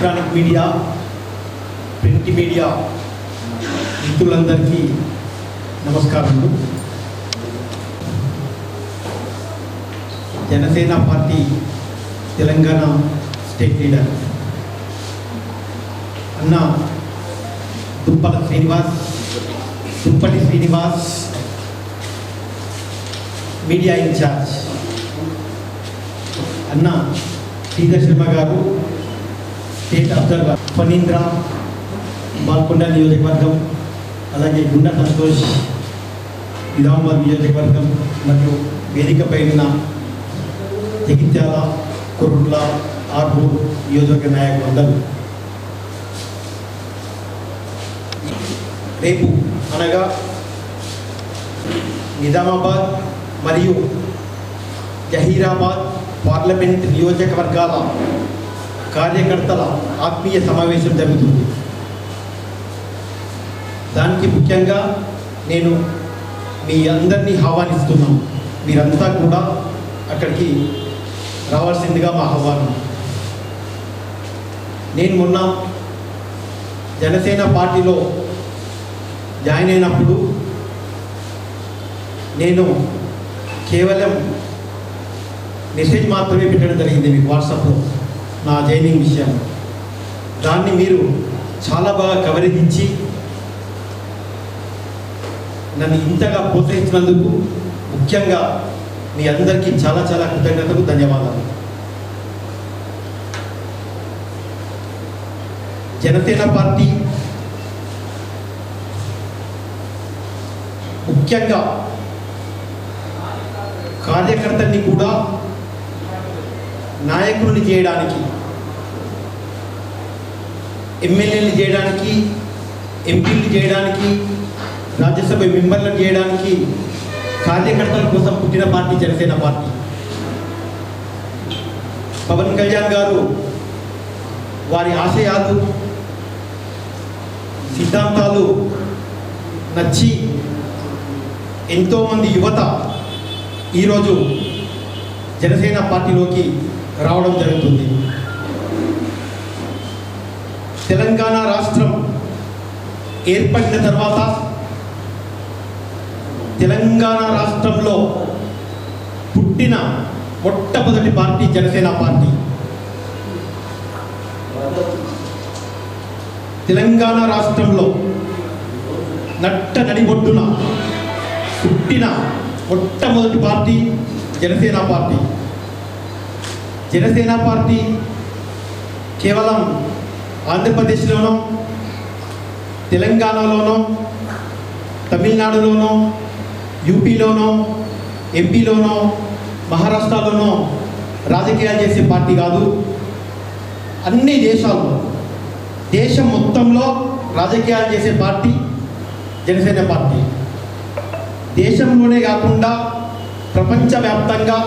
Electronic media, print media మిత్రులందరికీ నమస్కారములు. Janasena party Telangana state leader అన్న దుప్పటి శ్రీనివాస్, మీడియా ఇన్ఛార్జ్ అన్న శ్రీధర్ శర్మ గారు, స్టేట్ అబ్జర్వర్ ఫణీంద్ర, బాల్కొండ నియోజకవర్గం, అలాగే గుండ సంతోష్ నిజామాబాద్ నియోజకవర్గం, మరియు వేదికపై ఉన్న జగిత్యాల, కుర్ల, ఆర్మూర్ నియోజకవర్గ నాయకులందరూ, రేపు అనగా నిజామాబాద్ మరియు జహీరాబాద్ పార్లమెంట్ నియోజకవర్గాల కార్యకర్తల ఆత్మీయ సమావేశం జరుగుతుంది. దానికి ముఖ్యంగా నేను మీ అందరినీ ఆహ్వానిస్తున్నాను. మీరంతా కూడా అక్కడికి రావాల్సిందిగా మా ఆహ్వానం. నేను మొన్న జనసేన పార్టీలో జాయిన్ అయినప్పుడు నేను కేవలం మెసేజ్ మాత్రమే పెట్టడం జరిగింది మీకు వాట్సాప్లో నా జాయినింగ్ విషయం. దాన్ని మీరు చాలా బాగా కవరేజ్ ఇచ్చి నన్ను ఇంతగా ప్రోత్సహించినందుకు ముఖ్యంగా మీ అందరికీ చాలా చాలా కృతజ్ఞతలు, ధన్యవాదాలు. జనసేన పార్టీ ముఖ్యంగా కార్యకర్తల్ని కూడా నాయకుల్ని చేయడానికి, ఎమ్మెల్యేలు చేయడానికి, ఎంపీలు చేయడానికి, రాజ్యసభ మెంబర్లను చేయడానికి కార్యకర్తల కోసం పుట్టిన పార్టీ జనసేన పార్టీ. పవన్ కళ్యాణ్ గారు వారి ఆశయాలు, సిద్ధాంతాలు నచ్చి ఎంతోమంది యువత ఈరోజు జనసేన పార్టీలోకి రావడం జరుగుతుంది. తెలంగాణ రాష్ట్రం ఏర్పడిన తర్వాత తెలంగాణ రాష్ట్రంలో పుట్టిన మొట్టమొదటి పార్టీ జనసేన పార్టీ. తెలంగాణ రాష్ట్రంలో నట్ట నడిబొట్టున పుట్టిన మొట్టమొదటి party Janasena party. Janasena party కేవలం ఆంధ్రప్రదేశ్లోనో, తెలంగాణలోనో, తమిళనాడులోనో, యూపీలోనో, ఎంపీలోనో, మహారాష్ట్రలోనో రాజకీయాలు చేసే పార్టీ కాదు. అన్ని దేశాల్లో, దేశం మొత్తంలో రాజకీయాలు చేసే పార్టీ జనసేన పార్టీ. దేశంలోనే కాకుండా ప్రపంచవ్యాప్తంగా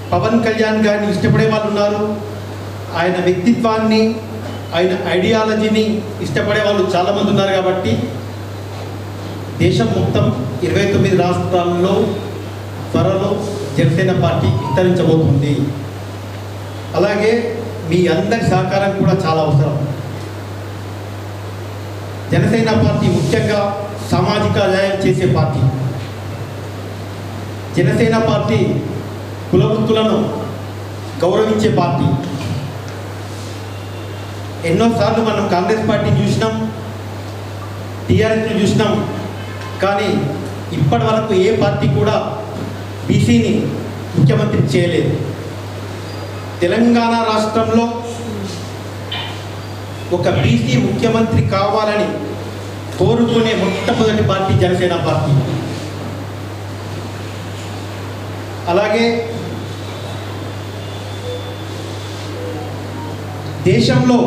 పవన్ కళ్యాణ్ గారిని ఇష్టపడే వాళ్ళు ఉన్నారు. ఆయన వ్యక్తిత్వాన్ని, ఆయన ఐడియాలజీని ఇష్టపడే వాళ్ళు చాలామంది ఉన్నారు. కాబట్టి దేశం మొత్తం 29 రాష్ట్రాల్లో త్వరలో జనసేన పార్టీ విస్తరించబోతుంది. అలాగే మీ అందరి సహకారం కూడా చాలా అవసరం. జనసేన పార్టీ ముఖ్యంగా సామాజిక న్యాయం చేసే పార్టీ. జనసేన పార్టీ కులవృత్తులను గౌరవించే పార్టీ. ఎన్నోసార్లు మనం కాంగ్రెస్ పార్టీని చూసినాం, టీఆర్ఎస్ని చూసినాం, కానీ ఇప్పటి వరకు ఏ పార్టీ కూడా బీసీని ముఖ్యమంత్రి చేయలేదు. తెలంగాణ రాష్ట్రంలో ఒక బీసీ ముఖ్యమంత్రి కావాలని కోరుకునే మొట్టమొదటి పార్టీ జనసేన పార్టీ. అలాగే దేశంలో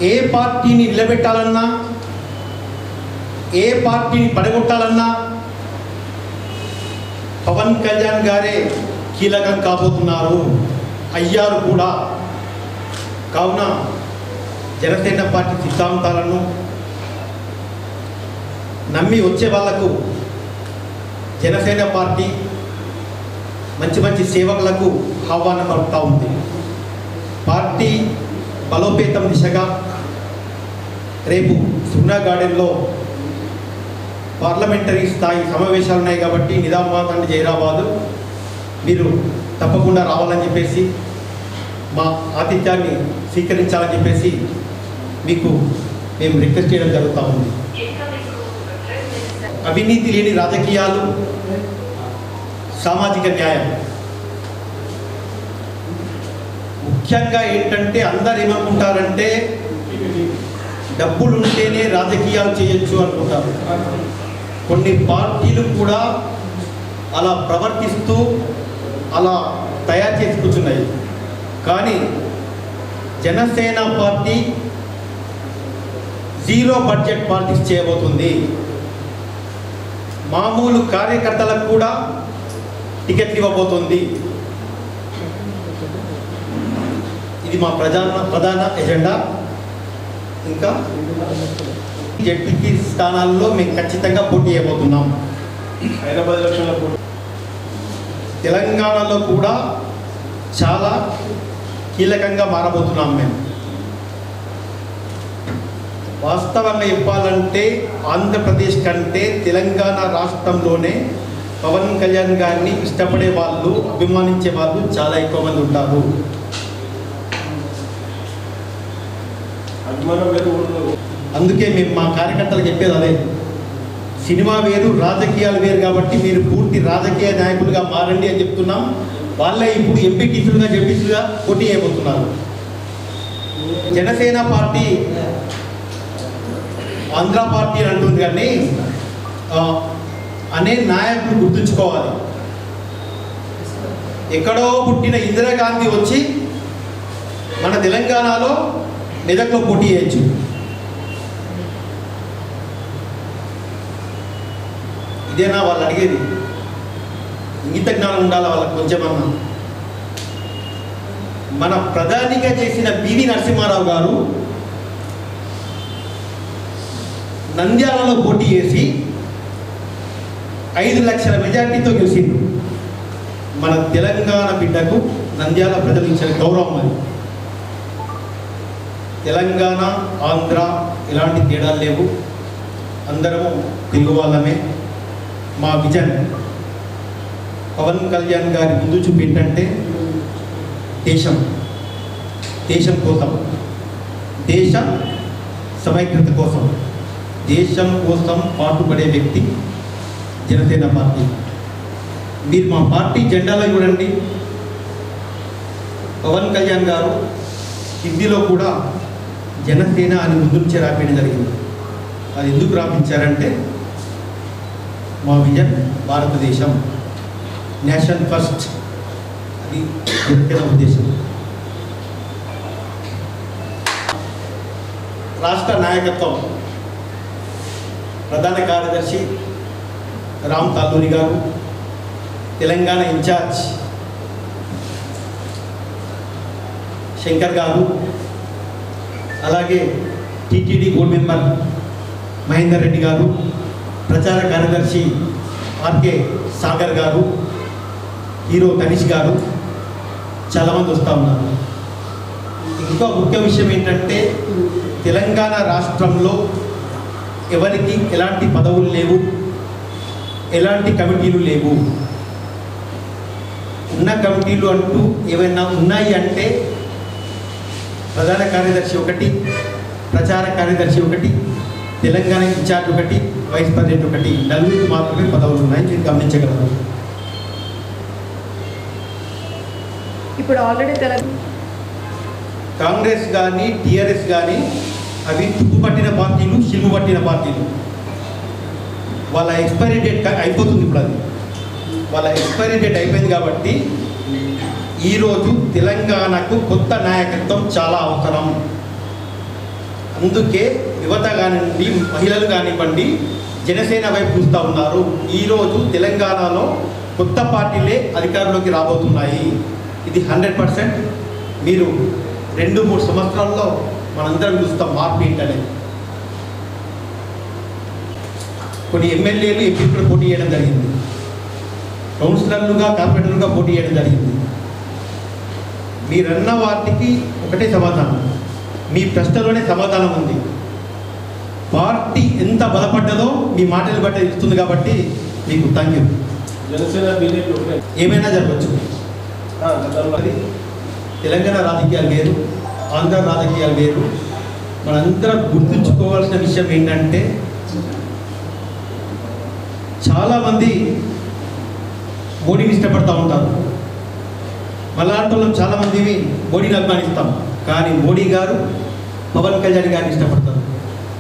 ఏ పార్టీని నిలబెట్టాలన్నా, ఏ పార్టీని పడగొట్టాలన్నా పవన్ కళ్యాణ్ గారే కీలకం కాబోతున్నారు, అయ్యారు కూడా. కావున జనసేన పార్టీ సిద్ధాంతాలను నమ్మి వచ్చే వాళ్లకు జనసేన పార్టీ మంచి మంచి సేవకులకు ఆహ్వానం పలుకుతూ ఉంది. పార్టీ బలోపేతం దిశగా రేపు సుగ్నా గార్డెన్లో పార్లమెంటరీ స్థాయి సమావేశాలు ఉన్నాయి కాబట్టి నిజామాబాద్ అండ్ జైరాబాద్ మీరు తప్పకుండా రావాలని చెప్పేసి మా ఆతిథ్యాన్ని స్వీకరించాలని చెప్పేసి మీకు మేము రిక్వెస్ట్ చేయడం జరుగుతూ ఉంది. అవినీతి లేని రాజకీయాలు, సామాజిక న్యాయం, ముఖ్యంగా ఏంటంటే అందరు ఏమనుకుంటారంటే డబ్బులుంటేనే రాజకీయాలు చేయొచ్చు అనుకుంటారు. కొన్ని పార్టీలు కూడా అలా ప్రవర్తిస్తూ అలా తయారు చేసి కూర్చున్నాయి. కానీ Janasena party zero budget politics చేయబోతుంది. మామూలు కార్యకర్తలకు కూడా టికెట్లు ఇవ్వబోతుంది. ఇది మా ప్రధాన ఎజెండా. ఇంకా జడ్పీకి స్థానాల్లో మేము ఖచ్చితంగా పోటీ చేయబోతున్నాం. 10 లక్షల పోటీ. తెలంగాణలో కూడా చాలా కీలకంగా మారబోతున్నాం మేము. వాస్తవంగా చెప్పాలంటే ఆంధ్రప్రదేశ్ కంటే తెలంగాణ రాష్ట్రంలోనే పవన్ కళ్యాణ్ గారిని ఇష్టపడే వాళ్ళు, అభిమానించే వాళ్ళు చాలా ఎక్కువ మంది ఉంటారు. అందుకే మేము మా కార్యకర్తలు చెప్పేది అదే, సినిమా వేరు రాజకీయాలు వేరు కాబట్టి మీరు పూర్తి రాజకీయ నాయకులుగా మారండి అని చెప్తున్నాం. వాళ్ళే ఇప్పుడు ఎంపీటీసీలుగా జడ్పీసీలుగా పోటీ చేయబోతున్నారు. జనసేన పార్టీ ఆంధ్ర పార్టీ అని అంటుంది, కానీ అనే నాయకులు గుర్తుంచుకోవాలి. ఎక్కడో పుట్టిన ఇందిరాగాంధీ వచ్చి మన తెలంగాణలో మెదక్లో పోటీ చేయొచ్చు. ఇదేనా వాళ్ళు అడిగేది? ఇంగిత జ్ఞానం ఉండాలి వాళ్ళకి కొంచెమన్నా. మన ప్రధానిగా చేసిన పివి నరసింహారావు గారు నంద్యాలలో పోటీ చేసి 5 లక్షల మెజార్టీతో గెలిచిండు. మన తెలంగాణ బిడ్డకు నంద్యాల ప్రజలు ఇచ్చిన గౌరవం అది. తెలంగాణ, ఆంధ్ర ఎలాంటి తేడాలు లేవు, అందరము తెలుగు వాళ్ళమే. మా విజన్ పవన్ కళ్యాణ్ గారి ముందు చూపు ఏంటంటే దేశం కోసం, దేశ సమైక్యత కోసం, దేశం కోసం పాటుపడే వ్యక్తి జనసేన పార్టీ. మీరు మా పార్టీ జెండాలో చూడండి, పవన్ కళ్యాణ్ గారు హిందీలో కూడా జనసేన అని ముందు నుంచే రాపించడం జరిగింది. అది ఎందుకు రాపించారంటే మా విజన్ భారతదేశం, నేషన్ ఫస్ట్, అది జనసేన ఉద్దేశం. రాష్ట్ర నాయకత్వం ప్రధాన కార్యదర్శి రామ్ తాల్లూరి గారు, తెలంగాణ ఇన్ఛార్జ్ శంకర్ గారు, అలాగే TTD board member Mahender Reddy గారు, ప్రచార కార్యదర్శి ఆర్కే సాగర్ గారు, హీరో తనిష్ గారు చాలామంది వస్తూ ఉన్నారు. ఇంకో ముఖ్య విషయం ఏంటంటే తెలంగాణ రాష్ట్రంలో ఎవరికి ఎలాంటి పదవులు లేవు, ఎలాంటి కమిటీలు లేవు. ఉన్న కమిటీలు అంటూ ఏమైనా ఉన్నాయి అంటే ప్రధాన కార్యదర్శి ఒకటి, ప్రచార కార్యదర్శి ఒకటి, తెలంగాణ ఇన్ఛార్జ్ ఒకటి, వైస్ ప్రెసిడెంట్ ఒకటి, నలుగురికి మాత్రమే పదవులు ఉన్నాయి. మీరు గమనించగలరు. ఇప్పుడు ఆల్రెడీ కాంగ్రెస్ కానీ టీఆర్ఎస్ కానీ అవి తుప్పు పట్టిన పార్టీలు, శిల్ము పట్టిన పార్టీలు. వాళ్ళ ఎక్స్పైరీ డేట్ అయిపోతుంది. ఇప్పుడు అది వాళ్ళ ఎక్స్పైరీ డేట్ అయిపోయింది కాబట్టి ఈరోజు తెలంగాణకు కొత్త నాయకత్వం చాలా అవసరం. అందుకే యువత కానివ్వండి, మహిళలు కానివ్వండి, జనసేన వైపు చూస్తూ ఉన్నారు. ఈరోజు తెలంగాణలో కొత్త పార్టీలే అధికారంలోకి రాబోతున్నాయి. ఇది 100%. మీరు 2-3 సంవత్సరాల్లో మనందరం చూస్తాం మార్పు ఏంటనేది. కొన్ని ఎమ్మెల్యేలు ఎంపీలు పోటీ చేయడం జరిగింది, కౌన్సిలర్లుగా, కార్పొరేటర్లుగా పోటీ చేయడం జరిగింది. మీరన్న వాటికి ఒకటే సమాధానం, మీ ప్రశ్నలోనే సమాధానం ఉంది. పార్టీ ఎంత బలపడ్డదో మీ మాటలు బట్టి ఇస్తుంది కాబట్టి మీకు థ్యాంక్ యూ. జనసేన బీజేపీ ఒకటే. ఏమైనా జరగచ్చు. అది తెలంగాణ రాజకీయాలు వేరు, ఆంధ్ర రాజకీయాలు వేరు. మనందరం గుర్తుంచుకోవాల్సిన విషయం ఏంటంటే చాలామంది మోడీని ఇష్టపడతా ఉంటారు. మలాంటి వాళ్ళు చాలామంది మోడీని అభిమానిస్తాం, కానీ మోడీ గారు పవన్ కళ్యాణ్ గారిని ఇష్టపడతారు.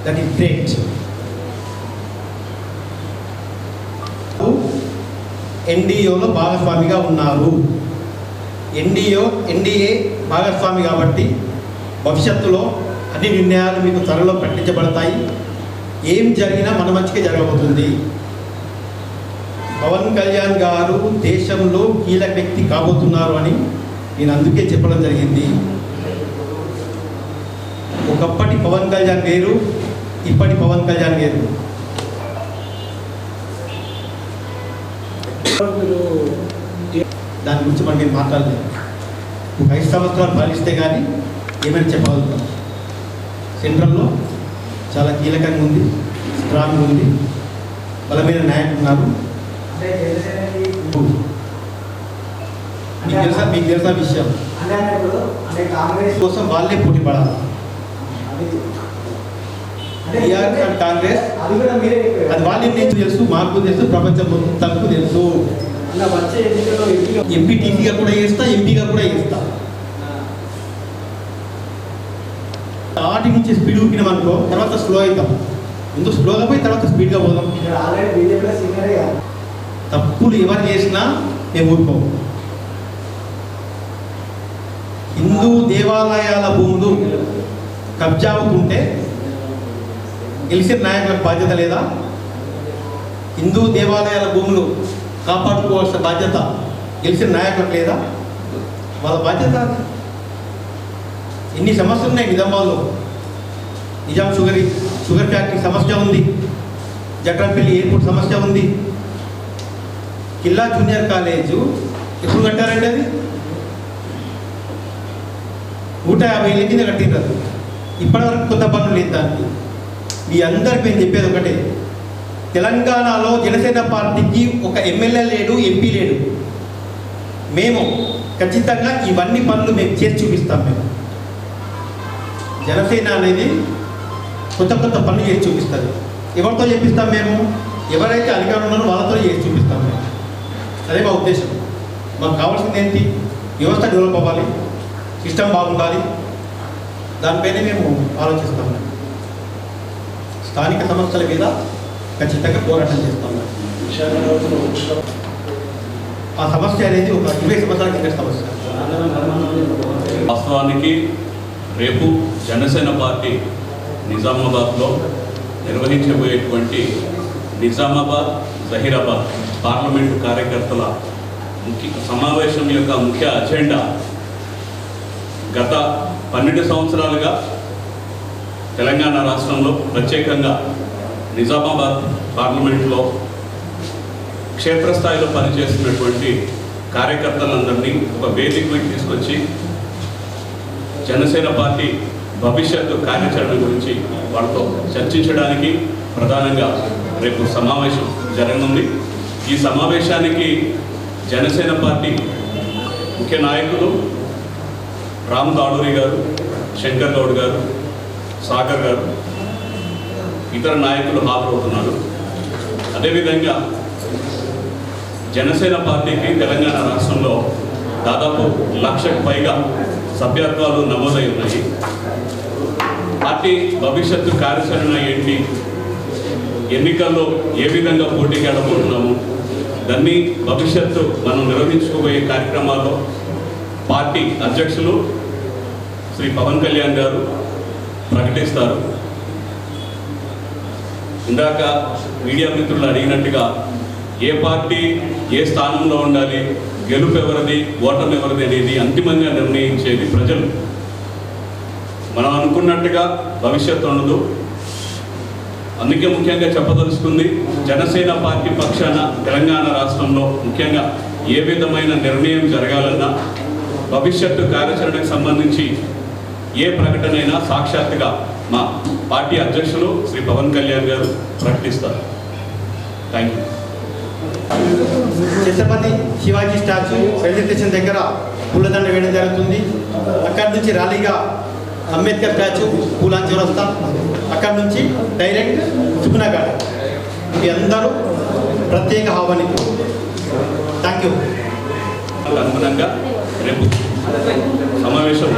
That is great. ఎన్డీఏలో భాగస్వామిగా ఉన్నారు. ఎన్డీఏ భాగస్వామి కాబట్టి భవిష్యత్తులో అన్ని నిర్ణయాలు మీకు త్వరలో ప్రకటించబడతాయి. ఏం జరిగినా మన మంచిగా జరగబోతుంది. పవన్ కళ్యాణ్ గారు దేశంలో కీలక వ్యక్తి కాబోతున్నారు అని నేను అందుకే చెప్పడం జరిగింది. ఒకప్పటి పవన్ కళ్యాణ్ వేరు, ఇప్పటి పవన్ కళ్యాణ్ వేరు. దాని గురించి మనం నేను మాట్లాడలేదు. ఒక 5 సంవత్సరాలు పాలిస్తే కానీ ఏమైనా చెప్పగలుగుతాం. సెంట్రల్లో చాలా కీలకంగా ఉంది, స్ట్రాంగ్ ఉంది, బలమైన నాయకులు ఉన్నారు. మీకు తెలుసా విషయం కోసం వాళ్ళే పోటీ పడాలి. కాంగ్రెస్ అది వాళ్ళే తెలుసు, మాకు తెలుసు, ప్రపంచం మొత్తంకు తెలుసు. ఎంపీటీసీగా కూడా చేస్తా, ఎంపీగా కూడా చేస్తా. స్టార్టింగ్ నుంచి స్పీడ్ ఊపినాం అనుకో, తర్వాత స్లో అవుతాం. ముందు స్లోగా పోయి తర్వాత స్పీడ్గా పోదాం. తప్పులు ఎవరు చేసినా మేము ఊరుకోము. హిందూ దేవాలయాల భూములు కబ్జా అవుతుంటే గెలిచిన నాయకులకు బాధ్యత లేదా? హిందూ దేవాలయాల భూములు కాపాడుకోవాల్సిన బాధ్యత గెలిచిన నాయకులకు లేదా? వాళ్ళ బాధ్యత. ఎన్ని సమస్యలు ఉన్నాయి నిజామాబాద్లో. నిజాం షుగర్ ఫ్యాక్టరీ సమస్య ఉంది, జక్రంపల్లి ఎయిర్పోర్ట్ సమస్య ఉంది. కిల్లా జూనియర్ కాలేజు ఎప్పుడు కట్టారంటే అది 150 ఏళ్ళ కింద కట్టినారు. ఇప్పటివరకు కొత్త పనులు లేదు దానికి. మీ అందరికి మేము చెప్పేది ఒకటే, తెలంగాణలో జనసేన పార్టీకి ఒక ఎమ్మెల్యే లేడు, ఎంపీ లేడు. మేము ఖచ్చితంగా ఇవన్నీ పనులు మేము చేసి చూపిస్తాం. మేము జనసేన అనేది కొత్త పనులు చేసి చూపిస్తుంది. ఎవరితో చేపిస్తాం? మేము ఎవరైతే అధికారులు ఉన్నారో వాళ్ళతో చేసి చూపిస్తాం. మేము అదే మా ఉద్దేశం. మాకు కావాల్సింది ఏంటి? వ్యవస్థ డెవలప్ అవ్వాలి, సిస్టమ్ బాగుండాలి. దానిపైనే మేము ఆలోచిస్తాం. స్థానిక సమస్యల మీద ఖచ్చితంగా పోరాటం చేస్తాం. ఆ సమస్య అనేది ఒక 20 సంవత్సరాల కింద సమస్య. వాస్తవానికి రేపు జనసేన పార్టీ నిజామాబాద్లో నిర్వహించబోయేటువంటి నిజామాబాద్ జహీరాబాద్ పార్లమెంటు కార్యకర్తల సమావేశం యొక్క ముఖ్య అజెండా గత 12 సంవత్సరాలుగా తెలంగాణ రాష్ట్రంలో ప్రత్యేకంగా నిజామాబాద్ పార్లమెంట్లో క్షేత్రస్థాయిలో పనిచేస్తున్నటువంటి కార్యకర్తలందరినీ ఒక వేదికకి తీసుకొచ్చి జనసేన పార్టీ భవిష్యత్తు కార్యాచరణ గురించి వాళ్ళతో చర్చించడానికి ప్రధానంగా రేపు సమావేశం జరగనుంది. ఈ సమావేశానికి జనసేన పార్టీ ముఖ్య నాయకులు రామ్ తాడూరి గారు, శంకర్ గౌడ్ గారు, సాగర్ గారు, ఇతర నాయకులు హాజరవుతున్నారు. అదేవిధంగా జనసేన పార్టీకి తెలంగాణ రాష్ట్రంలో దాదాపు 1,00,000కు పైగా సభ్యత్వాలు నమోదై ఉన్నాయి. పార్టీ భవిష్యత్తు కార్యాచరణ ఏంటి, ఎన్నికల్లో ఏ విధంగా పోటీకి ఆడబోతున్నాము, దాన్ని భవిష్యత్తు మనం నిర్వహించుకోబోయే కార్యక్రమాల్లో పార్టీ అధ్యక్షులు శ్రీ పవన్ కళ్యాణ్ గారు ప్రకటిస్తారు. ఇందాక మీడియా మిత్రులు అడిగినట్టుగా ఏ పార్టీ ఏ స్థానంలో ఉండాలి, గెలుపు ఎవరిది, ఓటమి ఎవరిది అనేది అంతిమంగా నిర్ణయించేది ప్రజలు. మనం అనుకున్నట్టుగా భవిష్యత్తు ఉండదు. అందుకే ముఖ్యంగా చెప్పదలుచుకుంది, జనసేన పార్టీ పక్షాన తెలంగాణ రాష్ట్రంలో ముఖ్యంగా ఏ విధమైన నిర్ణయం జరగాలన్నా భవిష్యత్తు కార్యాచరణకు సంబంధించి ఏ ప్రకటనైనా సాక్షాత్తుగా మా పార్టీ అధ్యక్షులు శ్రీ పవన్ కళ్యాణ్ గారు ప్రకటిస్తారు. Thank you. Chhatrapati Shivaji statue railway station దగ్గర పూలదండ వేయడం జరుగుతుంది. అక్కడి నుంచి ర్యాలీగా అంబేద్కర్ స్టాచ్యూ పూలాన్ చౌరస్తా, అక్కడి నుంచి డైరెక్ట్ సుగుణగఢ్. మీ అందరూ ప్రత్యేక ఆహ్వానితులు. Thank you. అనుగుణంగా రేపు సమావేశం